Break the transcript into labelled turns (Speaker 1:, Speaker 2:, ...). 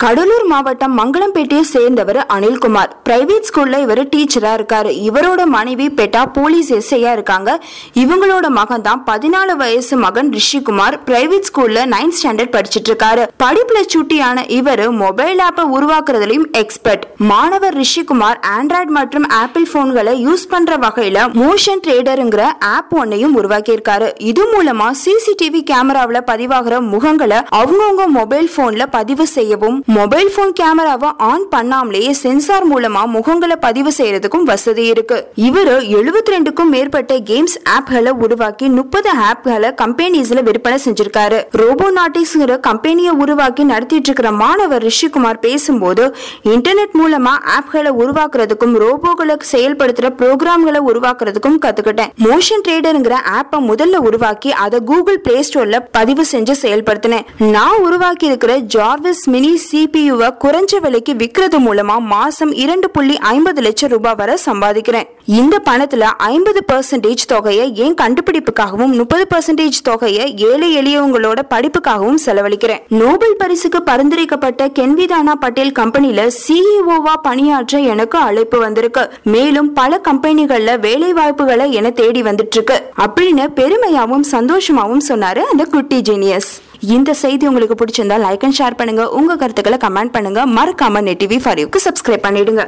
Speaker 1: கடலூர் மாவட்டம் மங்களம்பேட்டையை சேர்ந்தவர் அனில்குமார். பிரைவேட் ஸ்கூல்ல இவர் டீச்சரா இருக்காரு. இவரோட மனைவி பெட்டா போலீஸ் எஸ்ஐயா இருக்காங்க. இவங்களோட மகன் தான் 14 வயசு மகன் ரிஷிகுமார். பிரைவேட் ஸ்கூல்ல 9th ஸ்டாண்டர்ட் படிச்சிட்டு இருக்காரு. படிப்புல சுட்டியான இவர் மொபைல் ஆப்பை உருவாக்குறதுலயும் எக்ஸ்பர்ட். மாணவர் ரிஷிகுமார் ஆண்ட்ராய்டு மற்றும் ஆப்பிள் போன்களை யூஸ் பண்ற வகையில மோஷன் ட்ரேடர்ங்கிற ஆப் ஒன்னையும் உருவாக்கி இருக்காரு. இது மூலமா சிசிடிவி கேமராவில பதிவாகிற முகங்களை அவங்கவுங்க மொபைல் போன்ல பதிவு செய்யவும், மொபைல் போன் கேமராவை ஆன் பண்ணாமலேயே சென்சார் மூலமா முகங்களை பதிவு செய்யறதுக்கும் வசதி இருக்கு. இவரு 72க்கும் மேற்பட்ட கேம்ஸ் ஆப்களை உருவாக்கி 30 ஆப்களை கம்பெனிஸ்ல விற்பனை செஞ்சிருக்காரு. ரோபோநாட்டிக்ஸ்ங்கிற கம்பெனியை உருவாக்கி நடத்திட்டு இருக்கிற மாணவர் ரிஷிகுமார் பேசும்போது, இன்டர்நெட் மூலமா ஆப்களை உருவாக்குறதுக்கும் ரோபோகளை செயல்படுத்துற ப்ரோக்ராம்களை உருவாக்குறதுக்கும் கத்துக்கிட்டேன். மோஷன் ட்ரேடர்ங்கிற ஆப்பை முதல்ல உருவாக்கி அதை கூகுள் பிளே ஸ்டோர்ல பதிவு செஞ்சு செயல்படுத்தினேன். நான் உருவாக்கி இருக்கிற ஜார்விஸ் மினி சிபியூவை குறைஞ்ச விலைக்கு விற்கிறது மூலமா மாசம் 2.50 லட்சம் ரூபாய் வரை சம்பாதிக்கிறேன். இந்த பணத்துல 50% தொகையை என் கண்டுபிடிப்புக்காகவும் 30% தொகையை ஏழை எளியவங்களோட படிப்புக்காகவும் செலவழிக்கிறேன். நோபல் பரிசுக்கு பரிந்துரைக்கப்பட்ட கென்விதானா பட்டேல் கம்பெனில சிஇஓவா பணியாற்ற எனக்கு அழைப்பு வந்திருக்கு. மேலும் பல கம்பெனிகள்ல வேலை வாய்ப்புகளை என தேடி வந்துட்டு இருக்கு அப்படின்னு பெருமையாவும் சந்தோஷமாவும் சொன்னாரு அந்த குட்டி ஜீனியஸ். இந்த செய்தி உங்களுக்கு பிடிச்சிருந்தா லைக் அண்ட் ஷேர் பண்ணுங்க. உங்க கருத்துக்களை கமெண்ட் பண்ணுங்க. மறக்காம நெட் டிவி ஃபார் யூக்கு சப்ஸ்கிரைப் பண்ணிடுங்க.